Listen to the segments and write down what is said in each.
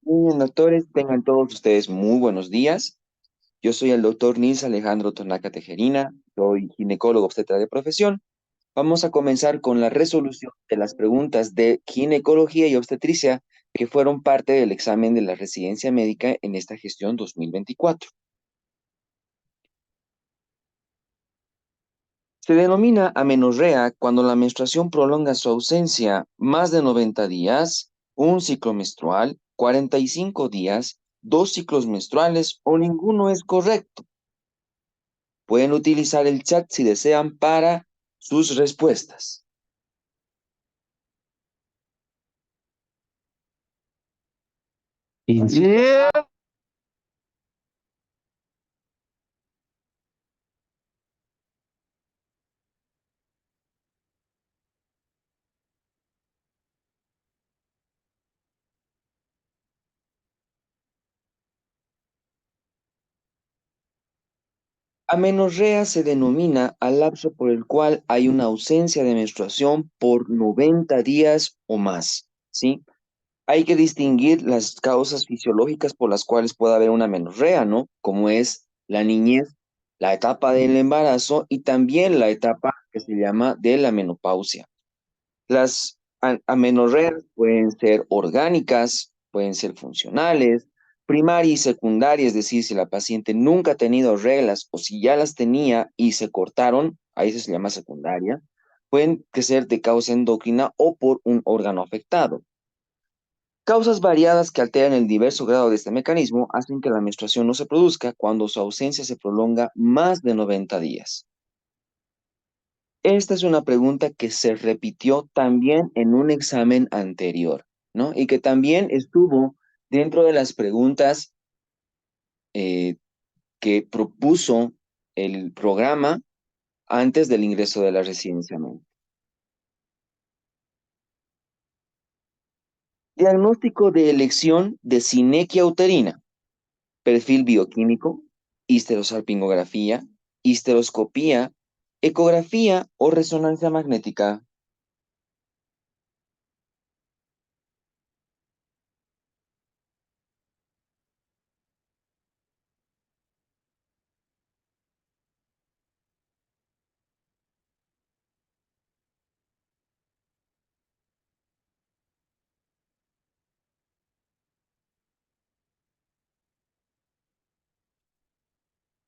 Muy bien, doctores, tengan todos ustedes muy buenos días. Yo soy el doctor Nils Alejandro Tonaca Tejerina, soy ginecólogo obstetra de profesión. Vamos a comenzar con la resolución de las preguntas de ginecología y obstetricia que fueron parte del examen de la residencia médica en esta gestión 2024. Se denomina amenorrea cuando la menstruación prolonga su ausencia más de 90 días, un ciclo menstrual, 45 días, dos ciclos menstruales o ninguno es correcto. Pueden utilizar el chat si desean para sus respuestas. Yeah. Amenorrea se denomina al lapso por el cual hay una ausencia de menstruación por 90 días o más, ¿sí? Hay que distinguir las causas fisiológicas por las cuales puede haber una amenorrea, ¿no? Como es la niñez, la etapa del embarazo y también la etapa que se llama de la menopausia. Las amenorreas pueden ser orgánicas, pueden ser funcionales, primaria y secundaria, es decir, si la paciente nunca ha tenido reglas o si ya las tenía y se cortaron, ahí se llama secundaria, pueden que ser de causa endocrina o por un órgano afectado. Causas variadas que alteran el diverso grado de este mecanismo hacen que la menstruación no se produzca cuando su ausencia se prolonga más de 90 días. Esta es una pregunta que se repitió también en un examen anterior, ¿no? Y que también estuvo dentro de las preguntas eh, que propuso el programa antes del ingreso de la residencia médica. Diagnóstico de elección de sinequia uterina, perfil bioquímico, histerosalpingografía, histeroscopía, ecografía o resonancia magnética.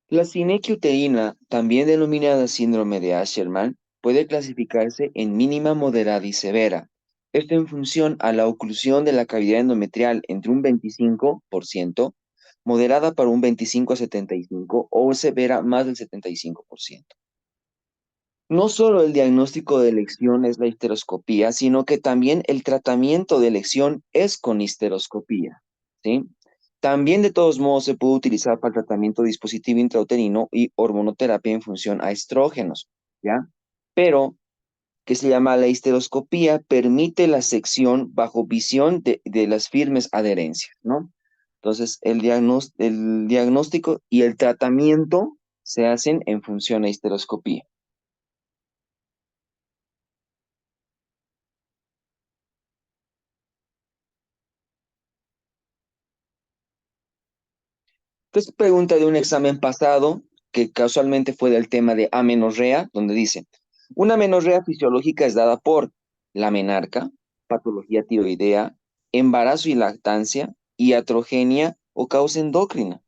La sinequia uterina, también denominada síndrome de Asherman, puede clasificarse en mínima, moderada y severa. Esto en función a la oclusión de la cavidad endometrial entre un 25%, moderada para un 25 a 75% o severa más del 75%. No solo el diagnóstico de elección es la histeroscopía, sino que también el tratamiento de elección es con histeroscopía, ¿sí? También de todos modos se puede utilizar para el tratamiento dispositivo intrauterino y hormonoterapia en función a estrógenos, ¿ya? Pero, que se llama la histeroscopía, permite la sección bajo visión de las firmes adherencias, ¿no? Entonces, el diagnóstico y el tratamiento se hacen en función a histeroscopía. Entonces, pregunta de un examen pasado, que casualmente fue del tema de amenorrea, donde dice, una amenorrea fisiológica es dada por la menarca, patología tiroidea, embarazo y lactancia, iatrogenia o causa endocrina.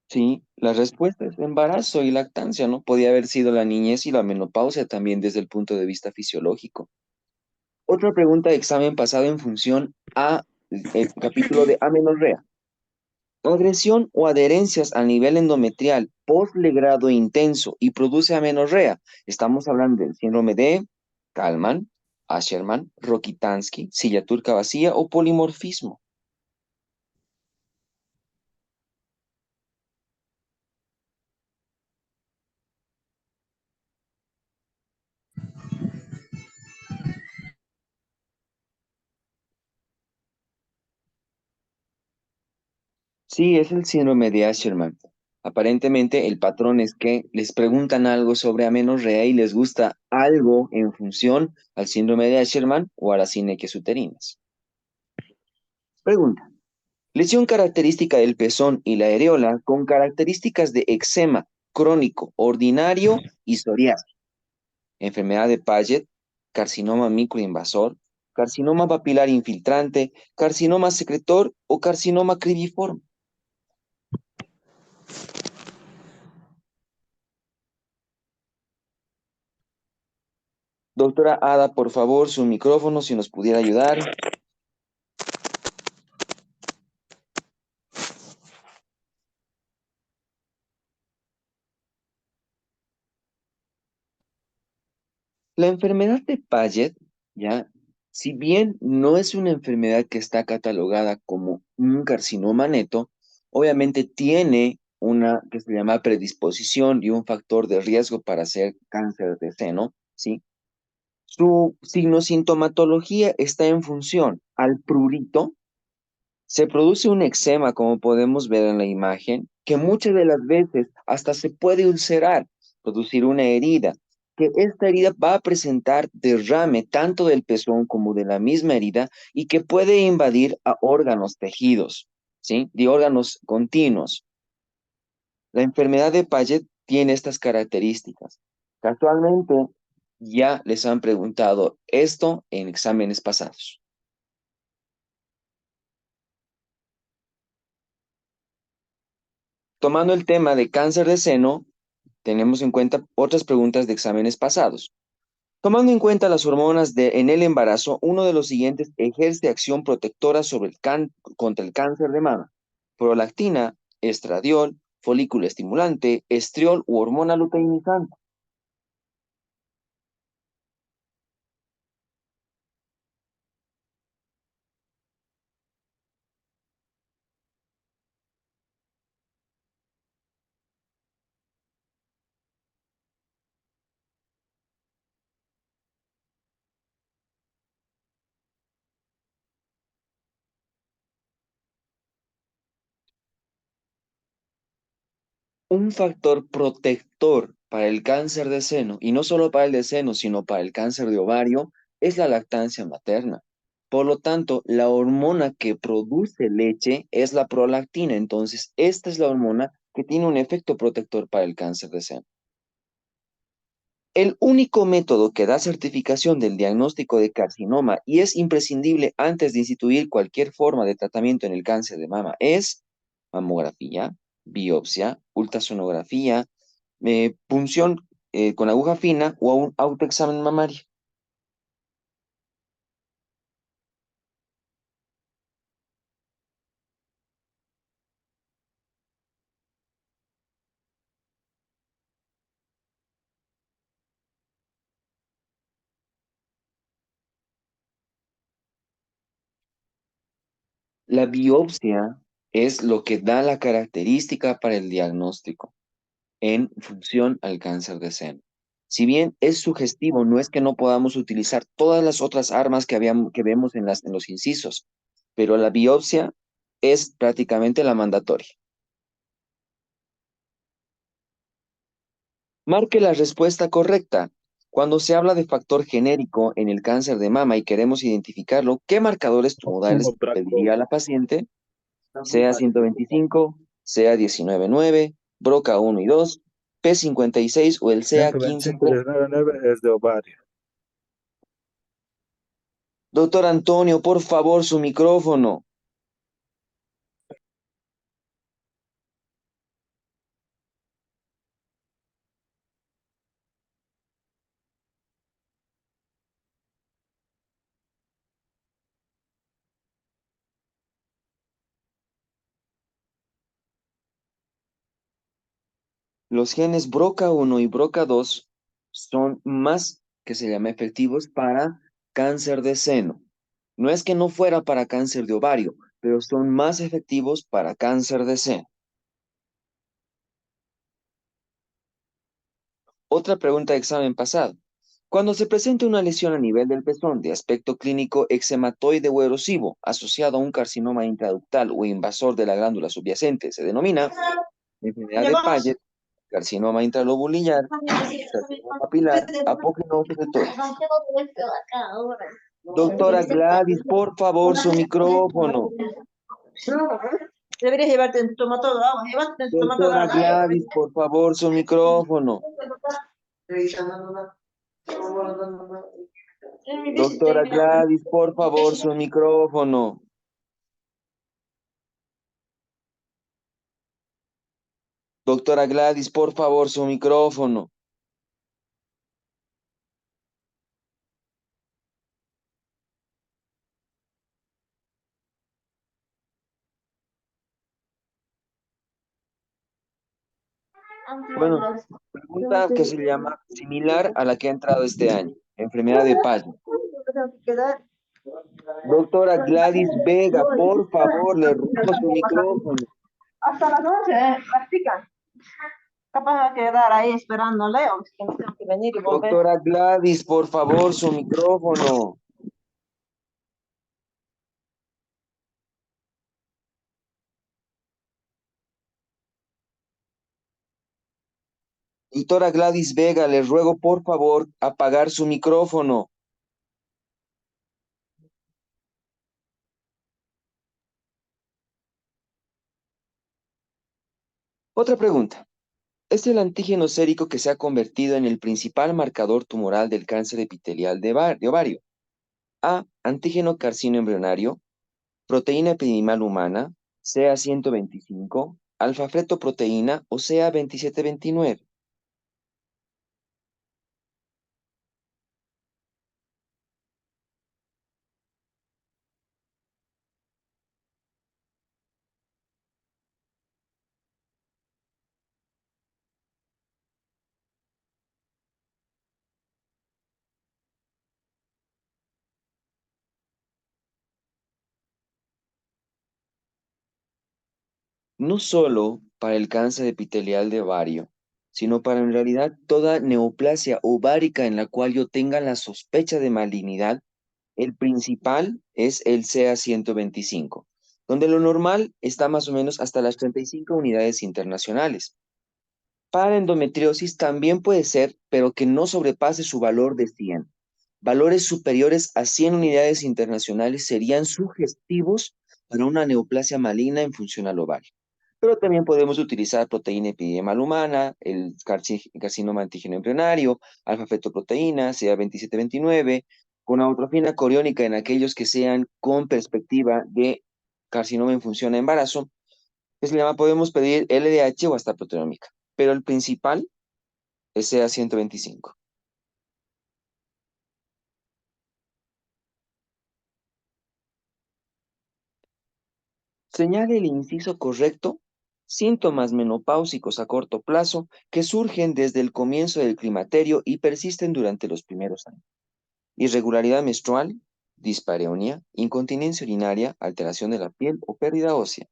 Sí, la respuesta es embarazo y lactancia, ¿no? Podía haber sido la niñez y la menopausia también desde el punto de vista fisiológico. Otra pregunta de examen pasado en función a el capítulo de amenorrea. Agresión o adherencias a nivel endometrial postlegrado intenso y produce amenorrea. Estamos hablando del síndrome de Kalman, Asherman, Rokitansky, silla turca vacía o polimorfismo. Sí, es el síndrome de Asherman. Aparentemente el patrón es que les preguntan algo sobre amenorrea y les gusta algo en función al síndrome de Asherman o a las sinequias uterinas. Pregunta. Lesión característica del pezón y la areola con características de eczema crónico, ordinario y psoriásico. Enfermedad de Paget, carcinoma microinvasor, carcinoma papilar infiltrante, carcinoma secretor o carcinoma cribiforme. Doctora Ada, por favor, su micrófono, si nos pudiera ayudar. La enfermedad de Paget, ya, si bien no es una enfermedad que está catalogada como un carcinoma neto, obviamente tiene una que se llama predisposición y un factor de riesgo para hacer cáncer de seno, ¿sí? Su signosintomatología está en función al prurito. Se produce un eczema, como podemos ver en la imagen, que muchas de las veces hasta se puede ulcerar, producir una herida, que esta herida va a presentar derrame tanto del pezón como de la misma herida y que puede invadir a órganos, tejidos, ¿sí? De órganos continuos. La enfermedad de Paget tiene estas características. Casualmente, ya les han preguntado esto en exámenes pasados. Tomando el tema de cáncer de seno, tenemos en cuenta otras preguntas de exámenes pasados. Tomando en cuenta las hormonas en el embarazo, uno de los siguientes ejerce acción protectora sobre contra el cáncer de mama. Prolactina, estradiol, folículo estimulante, estriol u hormona luteinizante. Un factor protector para el cáncer de seno, y no solo para el de seno, sino para el cáncer de ovario, es la lactancia materna. Por lo tanto, la hormona que produce leche es la prolactina. Entonces, esta es la hormona que tiene un efecto protector para el cáncer de seno. El único método que da certificación del diagnóstico de carcinoma y es imprescindible antes de instituir cualquier forma de tratamiento en el cáncer de mama es mamografía, biopsia, ultrasonografía, punción con aguja fina o un autoexamen mamario. La biopsia es lo que da la característica para el diagnóstico en función al cáncer de seno. Si bien es sugestivo, no es que no podamos utilizar todas las otras armas que vemos en los incisos, pero la biopsia es prácticamente la mandatoria. Marque la respuesta correcta. Cuando se habla de factor genérico en el cáncer de mama y queremos identificarlo, ¿qué marcadores tumorales Como Braco. pediría a la paciente? CA 125, CA 19,9, BRCA 1 y 2, P56 o el CA 125 y 15,3. 19,9 es de ovario. Doctor Antonio, por favor, su micrófono. Los genes BRCA1 y BRCA2 son más que se llama efectivos para cáncer de seno. No es que no fuera para cáncer de ovario, pero son más efectivos para cáncer de seno. Otra pregunta de examen pasado. Cuando se presenta una lesión a nivel del pezón de aspecto clínico eczematoide o erosivo asociado a un carcinoma intraductal o invasor de la glándula subyacente, se denomina enfermedad de Paget, carcinoma intralobulillar, carcinoma papilar, apopinosis de Toriz. Doctora Gladys, por favor, su micrófono. Deberías llevarte un tomatólogo, vamos, llévate un tomatólogo. Doctora Gladys, por favor, su micrófono. Doctora Gladys, por favor, su micrófono. Doctora Gladys, por favor, su micrófono. Bueno, pregunta que se llama similar a la que ha entrado este año. Enfermedad de Paget. Doctora Gladys Vega, por favor, le ruego su micrófono. Hasta las 11, practican. Capaz me voy a quedar ahí esperándole, o es que me tengo que venir y volver. Doctora Gladys, por favor, su micrófono. Doctora Gladys Vega, le ruego por favor apagar su micrófono. Otra pregunta. Es el antígeno sérico que se ha convertido en el principal marcador tumoral del cáncer epitelial de ovario. A. Antígeno carcinoembrionario, proteína epidimal humana, CA-125, alfa-fetoproteína o CA-2729. No solo para el cáncer epitelial de ovario, sino para en realidad toda neoplasia ovárica en la cual yo tenga la sospecha de malignidad, el principal es el CA-125, donde lo normal está más o menos hasta las 35 unidades internacionales. Para endometriosis también puede ser, pero que no sobrepase su valor de 100. Valores superiores a 100 unidades internacionales serían sugestivos para una neoplasia maligna en función ovario. Pero también podemos utilizar proteína epidermal humana, el carcinoma antígeno embrionario, alfa-fetoproteína, CA-2729, con autrofina coriónica en aquellos que sean con perspectiva de carcinoma en función a embarazo. Que se llama, podemos pedir LDH o hasta proteómica, pero el principal es CA-125. Señale el inciso correcto, síntomas menopáusicos a corto plazo que surgen desde el comienzo del climaterio y persisten durante los primeros años. Irregularidad menstrual, dispareunia, incontinencia urinaria, alteración de la piel o pérdida ósea.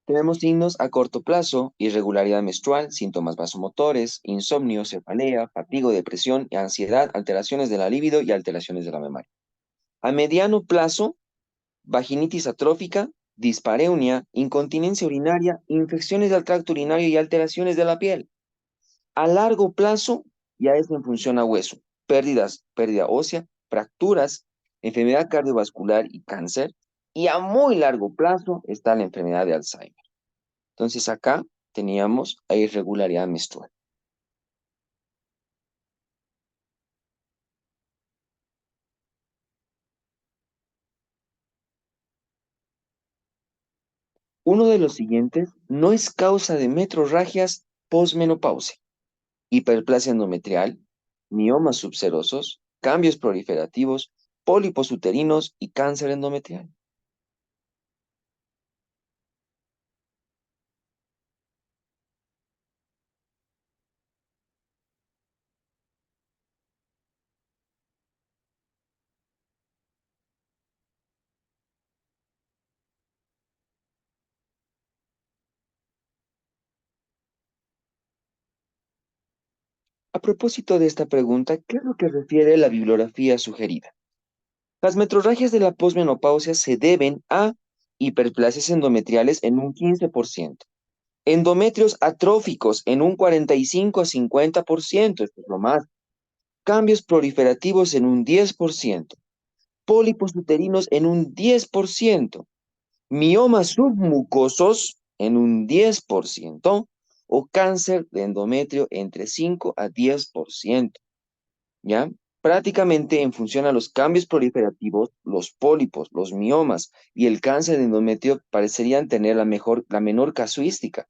Tenemos signos a corto plazo, irregularidad menstrual, síntomas vasomotores, insomnio, cefalea, fatiga, depresión, ansiedad, alteraciones de la libido y alteraciones de la memoria. A mediano plazo, vaginitis atrófica, dispareunia, incontinencia urinaria, infecciones del tracto urinario y alteraciones de la piel. A largo plazo, ya es en función a hueso, pérdida ósea, fracturas, enfermedad cardiovascular y cáncer. Y a muy largo plazo está la enfermedad de Alzheimer. Entonces acá teníamos a irregularidad menstrual. Uno de los siguientes no es causa de metrorragias posmenopausia: hiperplasia endometrial, miomas subserosos, cambios proliferativos, pólipos uterinos y cáncer endometrial. A propósito de esta pregunta, ¿qué es lo que refiere la bibliografía sugerida? Las metrorragias de la posmenopausia se deben a hiperplasias endometriales en un 15%, endometrios atróficos en un 45 a 50%, esto es lo más, cambios proliferativos en un 10%, pólipos uterinos en un 10%, miomas submucosos en un 10% o cáncer de endometrio entre 5 a 10%. ¿Ya? Prácticamente en función a los cambios proliferativos, los pólipos, los miomas y el cáncer de endometrio parecerían tener la menor casuística,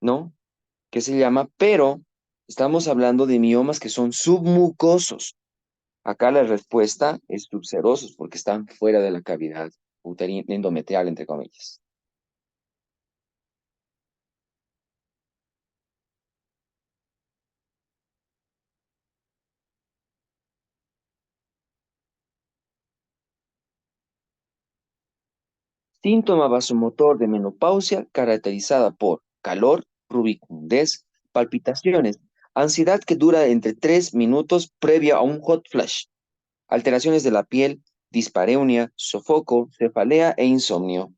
¿no? ¿Qué se llama? Pero estamos hablando de miomas que son submucosos. Acá la respuesta es subserosos porque están fuera de la cavidad endometrial, entre comillas. Síntoma vasomotor de menopausia caracterizada por calor, rubicundez, palpitaciones, ansiedad que dura entre 3 minutos previa a un hot flash, alteraciones de la piel, dispareunia, sofoco, cefalea e insomnio.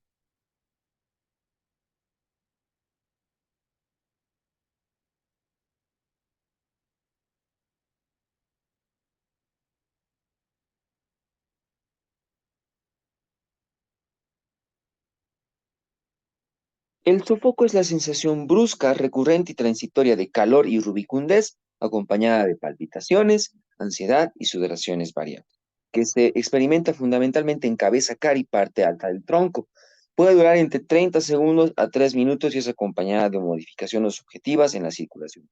El sofoco es la sensación brusca, recurrente y transitoria de calor y rubicundez, acompañada de palpitaciones, ansiedad y sudoraciones variables, que se experimenta fundamentalmente en cabeza, cara y parte alta del tronco. Puede durar entre 30 segundos a 3 minutos y es acompañada de modificaciones subjetivas en la circulación,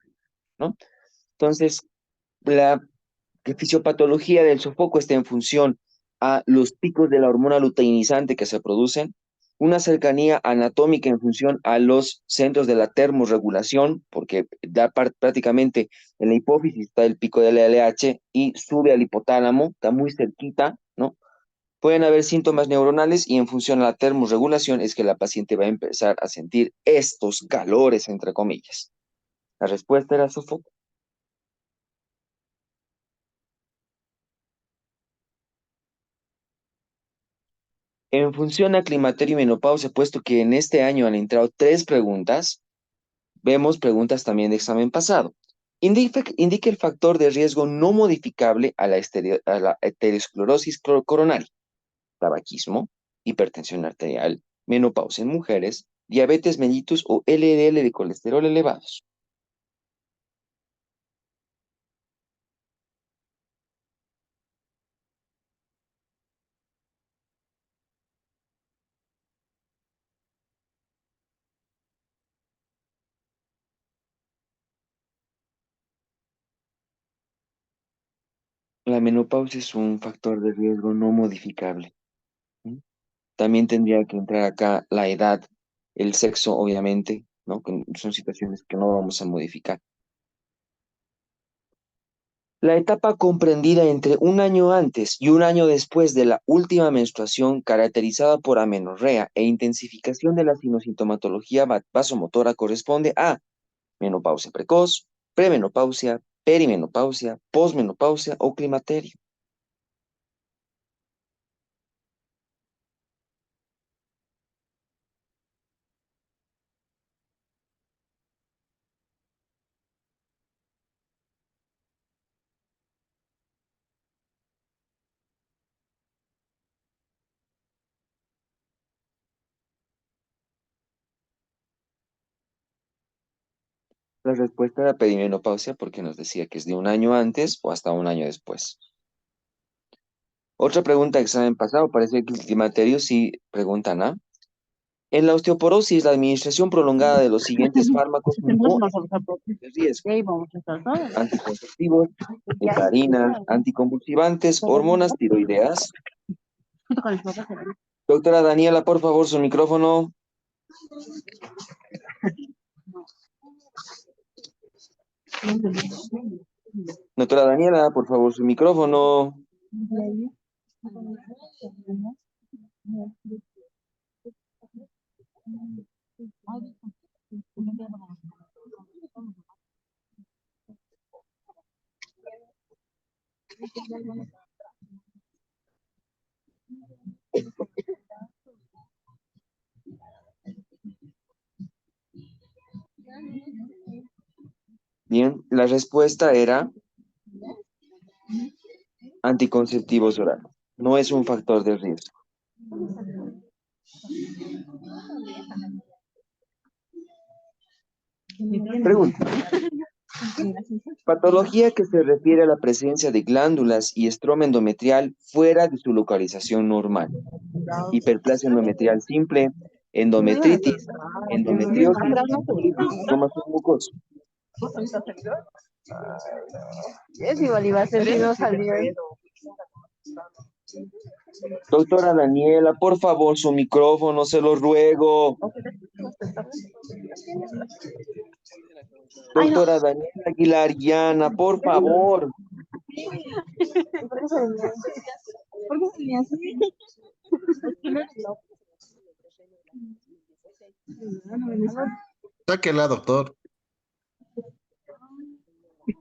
¿no? Entonces, la que fisiopatología del sofoco está en función a los picos de la hormona luteinizante que se producen, una cercanía anatómica en función a los centros de la termorregulación, porque prácticamente en la hipófisis está el pico del LH y sube al hipotálamo, está muy cerquita, ¿no? Pueden haber síntomas neuronales y en función a la termorregulación es que la paciente va a empezar a sentir estos calores, entre comillas. La respuesta era sofoco. En función a climaterio y menopausia, puesto que en este año han entrado 3 preguntas, vemos preguntas también de examen pasado. Indique el factor de riesgo no modificable a la aterosclerosis coronaria, tabaquismo, hipertensión arterial, menopausia en mujeres, diabetes mellitus o LDL de colesterol elevados. La menopausia es un factor de riesgo no modificable. ¿Sí? También tendría que entrar acá la edad, el sexo, obviamente, ¿no? Que son situaciones que no vamos a modificar. La etapa comprendida entre un año antes y un año después de la última menstruación, caracterizada por amenorrea e intensificación de la sintomatología vasomotora, corresponde a menopausia precoz, premenopausia, perimenopausia, posmenopausia o climaterio. La respuesta era perimenopausia porque nos decía que es de un año antes o hasta un año después. Otra pregunta de examen pasado, parece que el climaterio sí preguntan, ¿ah? En la osteoporosis, la administración prolongada de los siguientes fármacos no es de riesgo: anticonceptivos, heparinas, anticonvulsivantes, hormonas tiroideas. Doctora Daniela, por favor, su micrófono. Doctora Daniela, por favor, su micrófono. Bien, la respuesta era anticonceptivos orales. No es un factor de riesgo. Pregunta. Patología que se refiere a la presencia de glándulas y estroma endometrial fuera de su localización normal. Hiperplasia endometrial simple, endometritis, endometriosis, pólipo, mioma submucoso. Es igual iba a ser si no salió. Doctora Daniela, por favor, su micrófono, se lo ruego. Ay, no. Doctora Daniela Aguilar Llana, por favor. ¿Por qué salía? ¿Por qué salía así? Sáquela, doctor.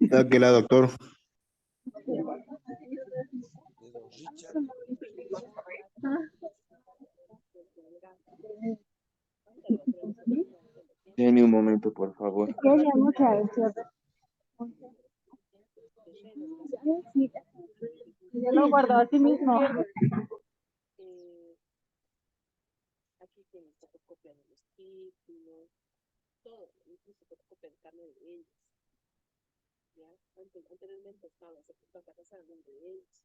Sáquela, doctor. Denme un momento, por favor. Es que había mucha ansiedad. Sí, yo lo guardo a ti mismo. Aquí tienen fotocopia de los títulos, todo, incluso fotocopia de carne de ellos. ¿Ya? Anteriormente estaba certificado casa de ellos,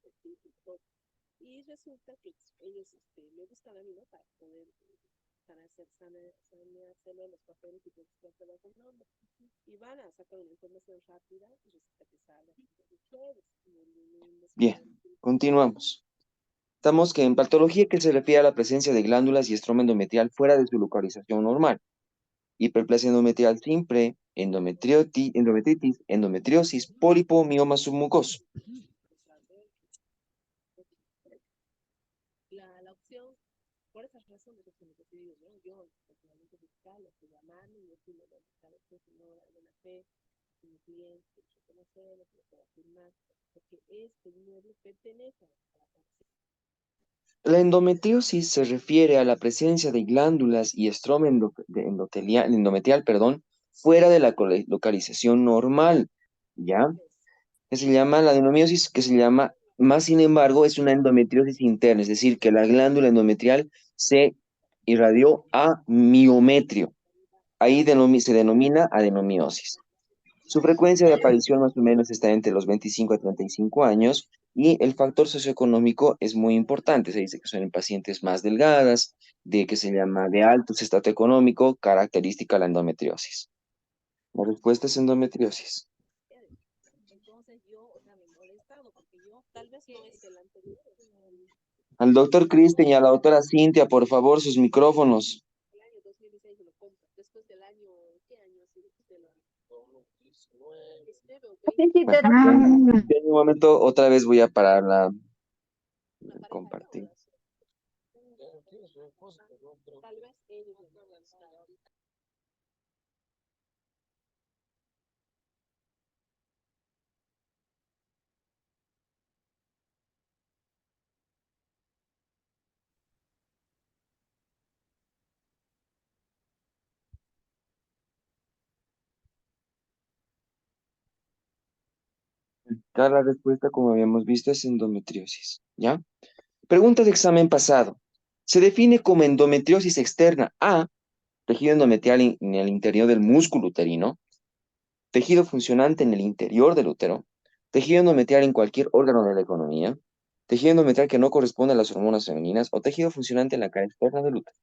el título, todo. Y resulta que ellos me buscan a mí, ¿no? Para poder, para hacer saneárselo los papeles y registrarlo con nombre. Y van a sacar una información rápida y resulta que sale ustedes. Bien, continuamos. Estamos que en patología que se refiere a la presencia de glándulas y estroma endometrial fuera de su localización normal. Hiperplasia endometrial simple, endometritis, endometriosis, pólipo, mioma submucoso. La opción, por esas razones, es que me decidí yo, personalmente fiscal, estoy llamando y decirle, ¿sabes qué, señora? Buena fe, mi cliente, yo conocerlo, que lo puedo afirmar, porque este inmueble pertenece a la persona. La endometriosis se refiere a la presencia de glándulas y estroma endometrial, perdón, fuera de la localización normal, ¿ya? Que se llama la adenomiosis, que se llama, más sin embargo, es una endometriosis interna, es decir, que la glándula endometrial se irradió a miometrio. Ahí se denomina adenomiosis. Su frecuencia de aparición más o menos está entre los 25 a 35 años y el factor socioeconómico es muy importante. Se dice que son en pacientes más delgadas, de que se llama de alto estatus económico, característica la endometriosis. La respuesta es endometriosis. Entonces yo, o sea, me he molestado porque yo tal vez no es el anterior, Al doctor Kristen y a la doctora Cintia, por favor, sus micrófonos. el año 2016 lo compro, después del año, ¿qué año ha sido? De la 19 o 20, Sí, pero En un momento, otra vez voy a parar la una pareja ya, compartir. tal vez ellos lo han lanzado. Acá la respuesta, como habíamos visto, es endometriosis, ¿ya? Pregunta de examen pasado. Se define como endometriosis externa a tejido endometrial en el interior del músculo uterino, tejido funcionante en el interior del útero, tejido endometrial en cualquier órgano de la economía, tejido endometrial que no corresponde a las hormonas femeninas o tejido funcionante en la cara externa del útero.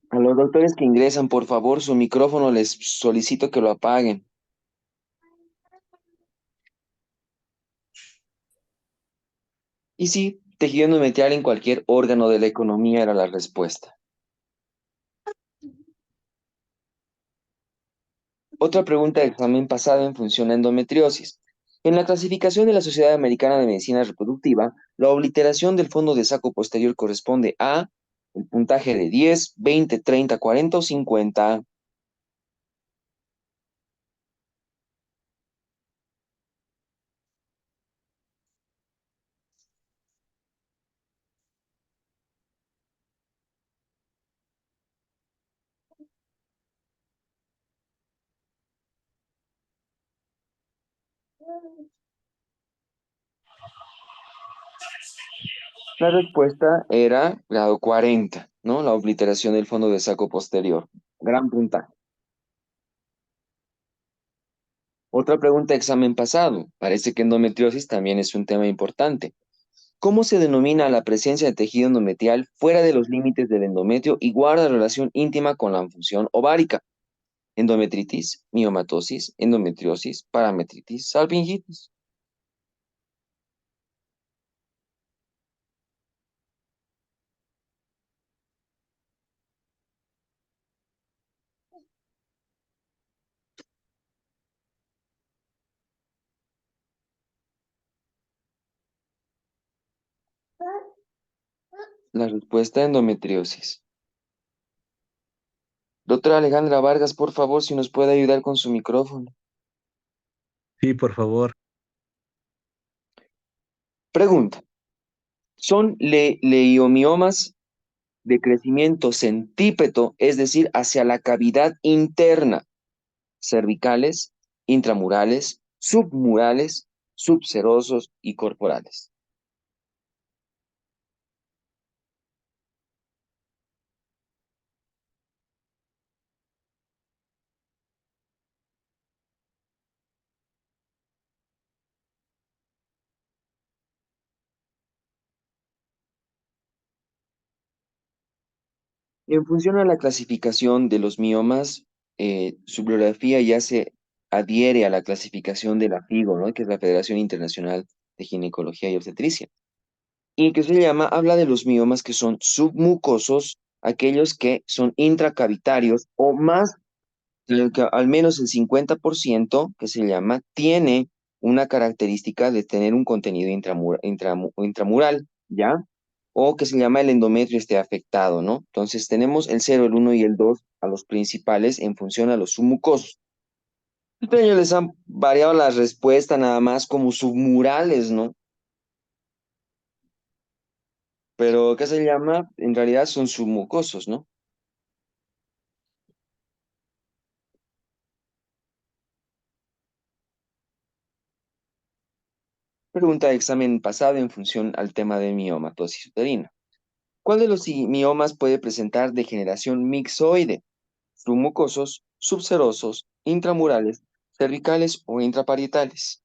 A los doctores que ingresan, por favor, su micrófono les solicito que lo apaguen. Y sí, tejido endometrial en cualquier órgano de la economía era la respuesta. Otra pregunta de examen pasado en función a endometriosis. En la clasificación de la Sociedad Americana de Medicina Reproductiva, la obliteración del fondo de saco posterior corresponde a el puntaje de 10, 20, 30, 40 o 50. La respuesta era grado 40, ¿no? La obliteración del fondo de saco posterior. Gran puntaje. Otra pregunta de examen pasado. Parece que endometriosis también es un tema importante. ¿Cómo se denomina la presencia de tejido endometrial fuera de los límites del endometrio y guarda relación íntima con la función ovárica? Endometritis, miomatosis, endometriosis, parametritis, salpingitis. La respuesta endometriosis. Doctora Alejandra Vargas, por favor, si nos puede ayudar con su micrófono. Sí, por favor. Pregunta. ¿Son leiomiomas de crecimiento centípeto, es decir, hacia la cavidad interna, cervicales, intramurales, submurales, subserosos y corporales? En función a la clasificación de los miomas, su bibliografía ya se adhiere a la clasificación de la FIGO, ¿no? Que es la Federación Internacional de Ginecología y Obstetricia, y que se llama, habla de los miomas que son submucosos, aquellos que son intracavitarios o más, que al menos el 50% que se llama, tiene una característica de tener un contenido intramural, ¿ya? O que se llama el endometrio esté afectado, ¿no? Entonces tenemos el 0, el 1 y el 2 a los principales en función a los submucosos. Entonces ellos les han variado la respuesta nada más como submurales, ¿no? Pero ¿qué se llama? En realidad son submucosos, ¿no? Pregunta de examen pasado en función al tema de miomatosis uterina. ¿Cuál de los miomas puede presentar degeneración mixoide? Submucosos, subserosos, intramurales, cervicales o intraparietales.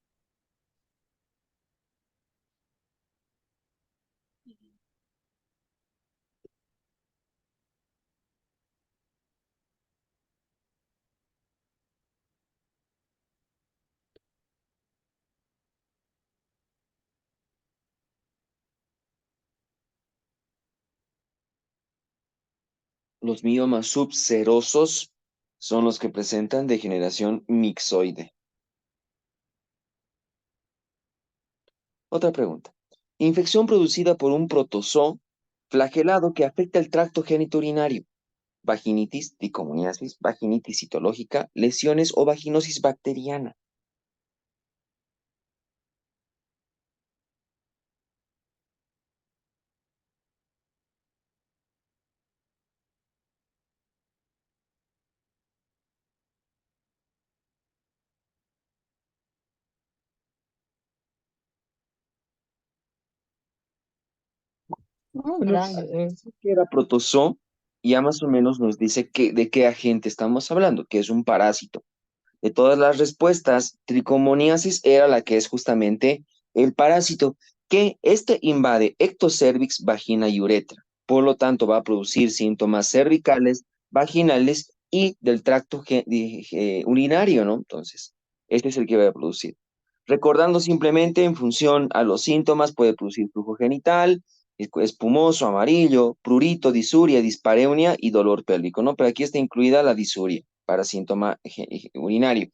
Los miomas subserosos son los que presentan degeneración mixoide. Otra pregunta. Infección producida por un protozoo flagelado que afecta el tracto genitourinario. Vaginitis, tricomoniasis, vaginitis citológica, lesiones o vaginosis bacteriana. No, que era protozoo, ya más o menos nos dice de qué agente estamos hablando, que es un parásito. De todas las respuestas, tricomoniasis era la que es justamente el parásito, que este invade ectocervix, vagina y uretra. Por lo tanto, va a producir síntomas cervicales, vaginales y del tracto urinario, ¿no? Entonces, este es el que va a producir. Recordando simplemente en función a los síntomas, puede producir flujo genital, espumoso, amarillo, prurito, disuria, dispareunia y dolor pélvico, ¿no? Pero aquí está incluida la disuria para síntoma urinario.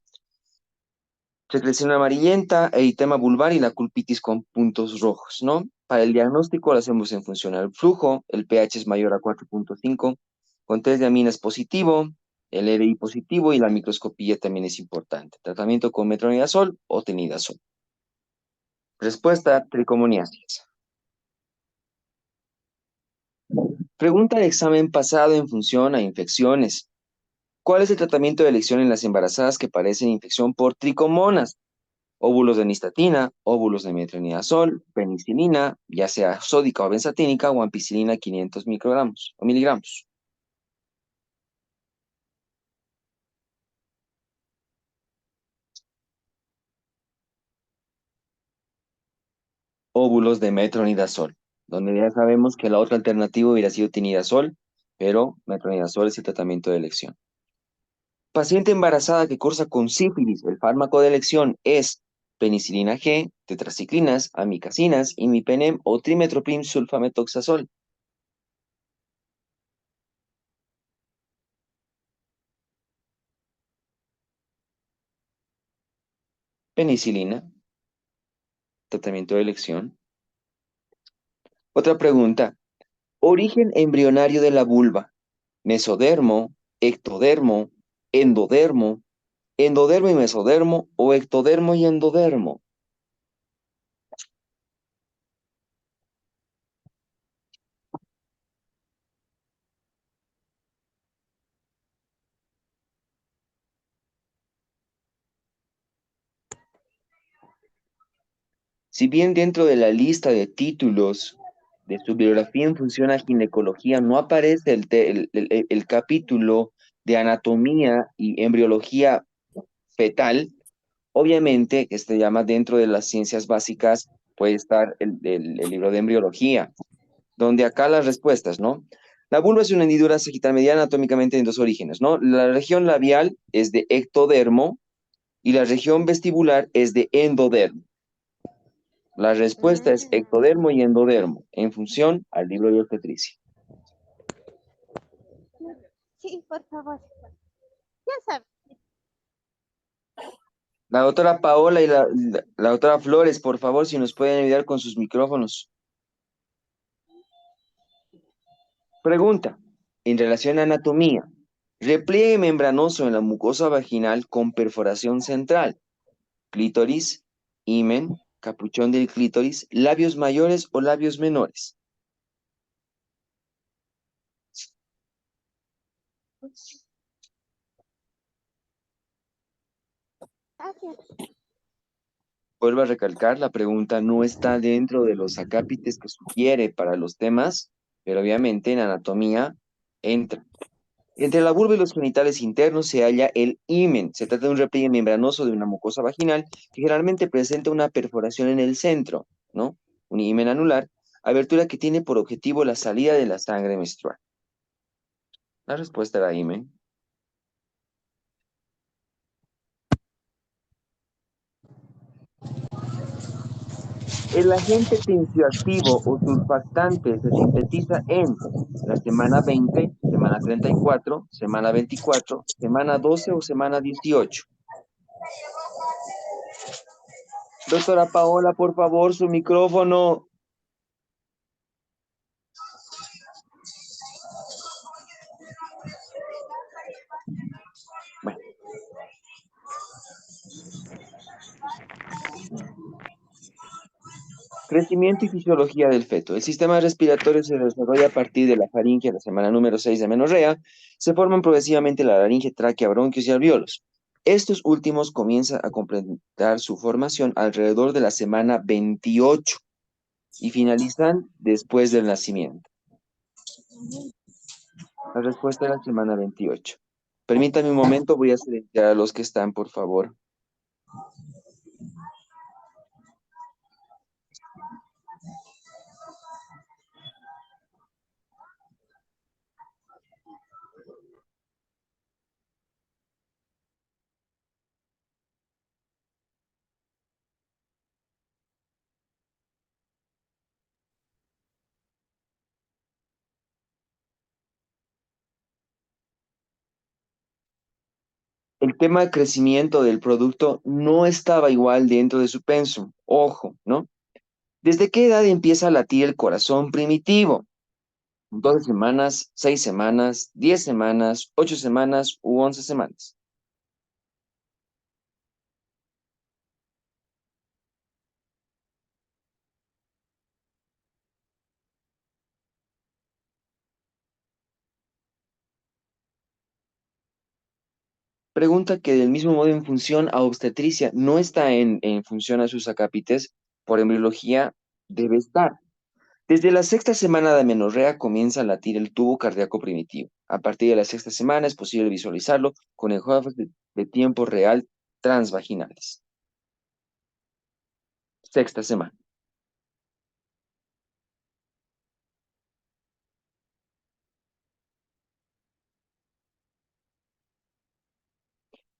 secreción amarillenta, eritema vulvar y la culpitis con puntos rojos, ¿no? Para el diagnóstico lo hacemos en función al flujo, el pH es mayor a 4,5, con test de aminas positivo, el EDI positivo y la microscopía también es importante. Tratamiento con metronidazol o tenidazol. Respuesta, tricomoniasis. Pregunta de examen pasado en función a infecciones. ¿Cuál es el tratamiento de elección en las embarazadas que padecen infección por tricomonas? Óvulos de nistatina, óvulos de metronidazol, penicilina, ya sea sódica o benzatínica, o ampicilina 500 microgramos o miligramos. Óvulos de metronidazol, donde ya sabemos que la otra alternativa hubiera sido tinidazol, pero metronidazol es el tratamiento de elección. Paciente embarazada que cursa con sífilis, el fármaco de elección es penicilina G, tetraciclinas, amikacinas, imipenem o trimetoprim sulfametoxazol. Penicilina, tratamiento de elección. Otra pregunta. Origen embrionario de la vulva. Mesodermo, ectodermo, endodermo, endodermo y mesodermo o ectodermo y endodermo. Si bien dentro de la lista de títulos de su bibliografía en función a ginecología no aparece el capítulo de anatomía y embriología fetal, obviamente, que se llama dentro de las ciencias básicas, puede estar el libro de embriología, donde acá las respuestas, ¿no? La vulva es una hendidura sagital mediana anatómicamente en dos orígenes, ¿no? La región labial es de ectodermo y la región vestibular es de endodermo. La respuesta es ectodermo y endodermo, en función al libro de obstetricia. Sí, por favor. Ya sabes. La doctora Paola y la doctora Flores, por favor, si nos pueden ayudar con sus micrófonos. Pregunta, en relación a anatomía, repliegue membranoso en la mucosa vaginal con perforación central, clítoris, himen, capuchón del clítoris, labios mayores o labios menores. Gracias. Vuelvo a recalcar, la pregunta no está dentro de los acápites que sugiere para los temas, pero obviamente en anatomía entra. Entre la vulva y los genitales internos se halla el himen. Se trata de un repliegue membranoso de una mucosa vaginal que generalmente presenta una perforación en el centro, ¿no? Un himen anular, abertura que tiene por objetivo la salida de la sangre menstrual. La respuesta era himen. El agente tensioactivo o surfactante se sintetiza en la semana 20, semana 34, semana 24, semana 12 o semana 18. Doctora Paola, por favor, su micrófono. Bueno. Crecimiento y fisiología del feto. El sistema respiratorio se desarrolla a partir de la faringe, la semana número 6 de amenorrea. Se forman progresivamente la laringe, tráquea, bronquios y alvéolos. Estos últimos comienzan a completar su formación alrededor de la semana 28 y finalizan después del nacimiento. La respuesta es la semana 28. Permítame un momento, voy a silenciar a los que están, por favor. el tema de crecimiento del producto no estaba igual dentro de su pensum. Ojo, ¿no? ¿Desde qué edad empieza a latir el corazón primitivo? 12 semanas, 6 semanas, 10 semanas, 8 semanas u 11 semanas. Pregunta que del mismo modo en función a obstetricia no está en función a sus acápites, por embriología debe estar. Desde la sexta semana de amenorrea comienza a latir el tubo cardíaco primitivo. A partir de la sexta semana es posible visualizarlo con ecógrafos de tiempo real transvaginales. Sexta semana.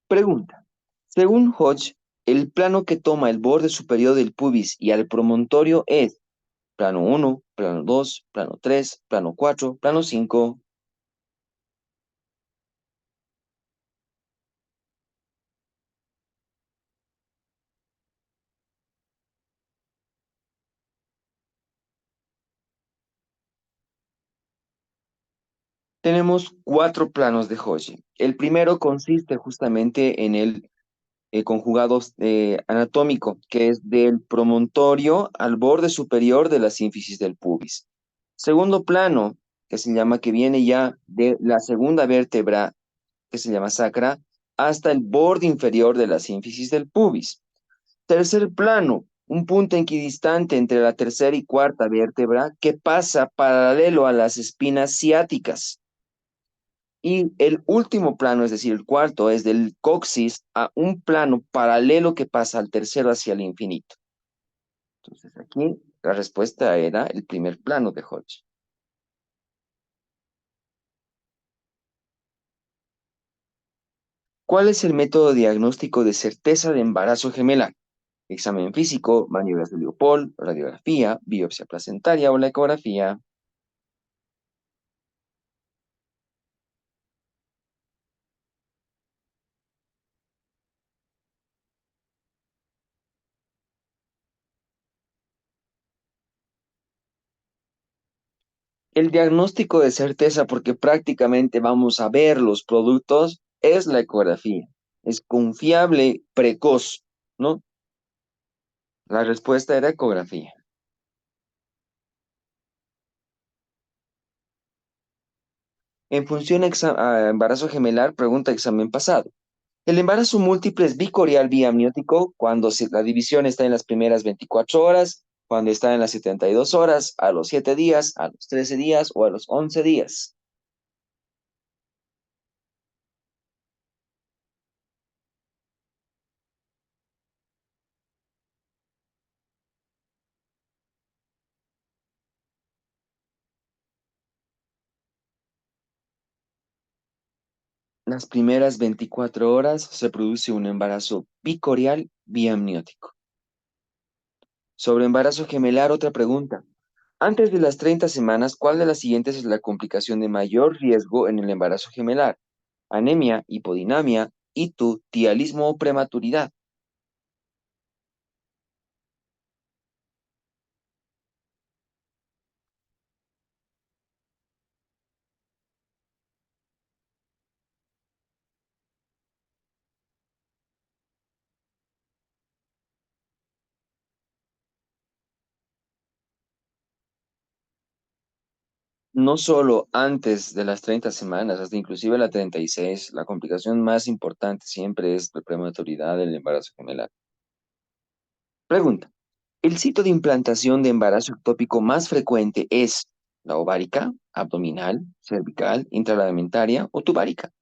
Pregunta. Según Hodge, el plano que toma el borde superior del pubis y al promontorio es plano 1, plano 2, plano 3, plano 4, plano 5. Tenemos cuatro planos de Hodge. El primero consiste justamente en el conjugado anatómico, que es del promontorio al borde superior de la sínfisis del pubis. Segundo plano, que se llama, que viene ya de la segunda vértebra, que se llama sacra, hasta el borde inferior de la sínfisis del pubis. Tercer plano, un punto equidistante entre la tercera y cuarta vértebra que pasa paralelo a las espinas ciáticas. Y el último plano, es decir, el cuarto, es del coxis a un plano paralelo que pasa al tercero hacia el infinito. Entonces aquí la respuesta era el primer plano de Hodge. ¿Cuál es el método diagnóstico de certeza de embarazo gemelar? Examen físico, maniobras de Leopold, radiografía, biopsia placentaria o la ecografía. El diagnóstico de certeza, porque prácticamente vamos a ver los productos, es la ecografía. Es confiable, precoz, ¿no? La respuesta era ecografía. En función a embarazo gemelar, pregunta examen pasado. El embarazo múltiple es bicorial biamniótico cuando la división está en las primeras 24 horas, cuando está en las 72 horas, a los 7 días, a los 13 días o a los 11 días. Las primeras 24 horas se produce un embarazo bicorial biamniótico. Sobre embarazo gemelar, otra pregunta. Antes de las 30 semanas, ¿cuál de las siguientes es la complicación de mayor riesgo en el embarazo gemelar? Anemia, hipodinamia, tialismo o prematuridad. No solo antes de las 30 semanas, hasta inclusive la 36, la complicación más importante siempre es la prematuridad del embarazo gemelar. Pregunta. ¿El sitio de implantación de embarazo ectópico más frecuente es la ovárica, abdominal, cervical, intralamentaria o tubárica?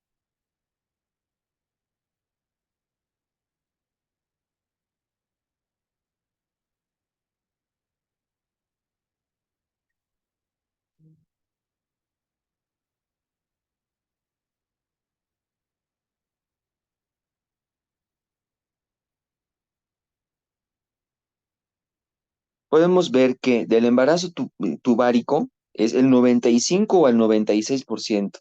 Podemos ver que del embarazo tubárico es el 95 o el 96%.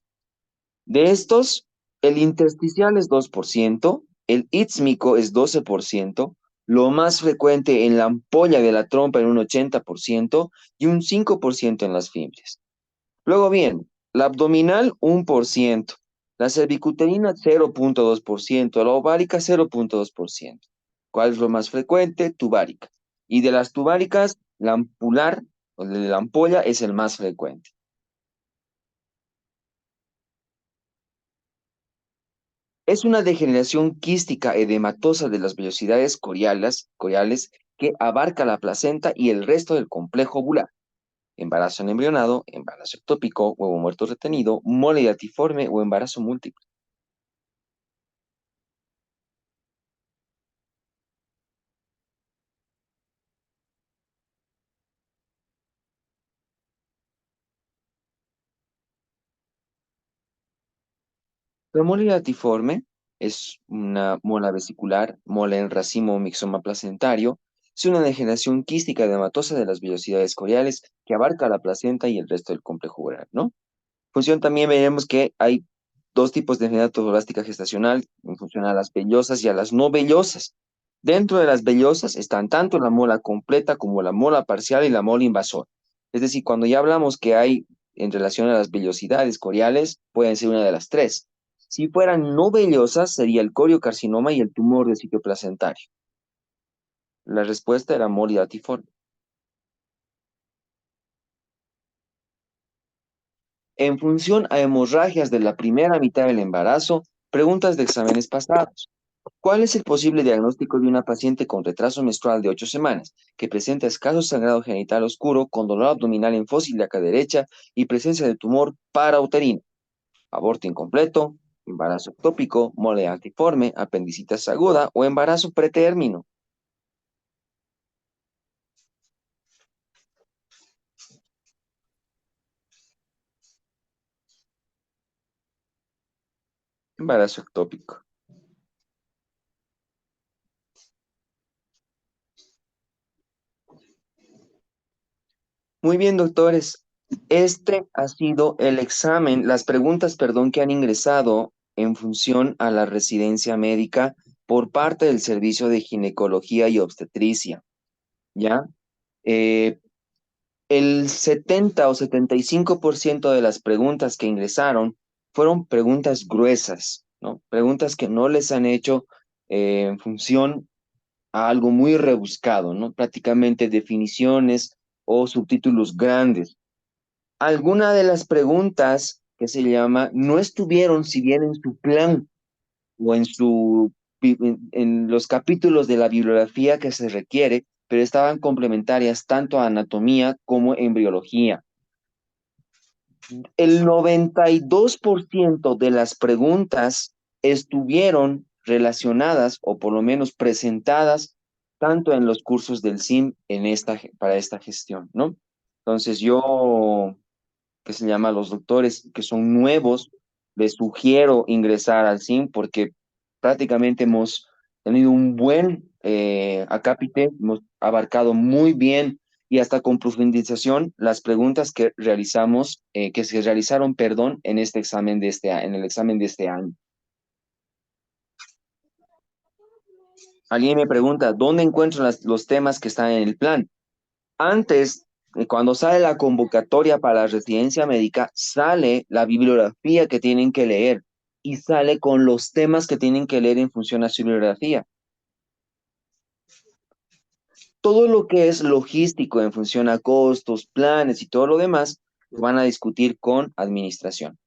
De estos, El intersticial es 2%, el ísmico es 12%, lo más frecuente en la ampolla de la trompa en un 80% y un 5% en las fimbrias. Luego bien, la abdominal 1%, la cervicuterina 0,2%, la ovárica 0,2%. ¿Cuál es lo más frecuente? Tubárica. Y de las tubáricas, la ampular, o de la ampolla, es el más frecuente. Es una degeneración quística edematosa de las vellosidades coriales que abarca la placenta y el resto del complejo ovular. Embarazo en embrionado, embarazo ectópico, huevo muerto retenido, mole datiforme o embarazo múltiple. La mole latiforme es una mola vesicular, mola en racimo o mixoma placentario. Es una degeneración quística edematosa de las vellosidades coriales que abarca la placenta y el resto del complejo ovular, ¿no? Función también veremos que hay dos tipos de enfermedad toxolástica gestacional en función a las vellosas y a las no vellosas. Dentro de las vellosas están tanto la mola completa como la mola parcial y la mola invasora. Es decir, cuando ya hablamos que hay en relación a las vellosidades coriales, pueden ser una de las tres. Si fueran no vellosas, sería el coriocarcinoma y el tumor del sitio placentario. La respuesta era mola datiforme. En función a hemorragias de la primera mitad del embarazo, preguntas de exámenes pasados. ¿Cuál es el posible diagnóstico de una paciente con retraso menstrual de 8 semanas que presenta escaso sangrado genital oscuro con dolor abdominal en fosa ilíaca derecha y presencia de tumor parauterino? Aborto incompleto, embarazo ectópico, mole actiforme, apendicitis aguda o embarazo pretérmino. Embarazo ectópico. Muy bien, doctores. Este ha sido el examen, las preguntas, perdón, que han ingresado en función a la residencia médica por parte del Servicio de Ginecología y Obstetricia, ¿ya? Eh, el 70 o 75% de las preguntas que ingresaron fueron preguntas gruesas, ¿no? Preguntas que no les han hecho en función a algo muy rebuscado, ¿no? Prácticamente definiciones o subtítulos grandes. Algunas de las preguntas que se llama no estuvieron, si bien en su plan o en los capítulos de la bibliografía que se requiere, pero estaban complementarias tanto a anatomía como embriología. El 92% de las preguntas estuvieron relacionadas o por lo menos presentadas tanto en los cursos del SIM para esta gestión, ¿no? Entonces yo que se llama Los Doctores, que son nuevos, les sugiero ingresar al SIM porque prácticamente hemos tenido un buen acápite, hemos abarcado muy bien y hasta con profundización las preguntas que realizamos, que se realizaron, perdón, en este examen de en el examen de este año. Alguien me pregunta, ¿dónde encuentro los temas que están en el plan? Antes, cuando sale la convocatoria para la residencia médica, sale la bibliografía que tienen que leer y sale con los temas que tienen que leer en función a su bibliografía. Todo lo que es logístico en función a costos, planes y todo lo demás, lo van a discutir con administración.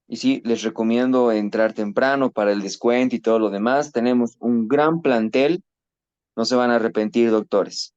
Y sí, les recomiendo entrar temprano para el descuento y todo lo demás. Tenemos un gran plantel, no se van a arrepentir, doctores.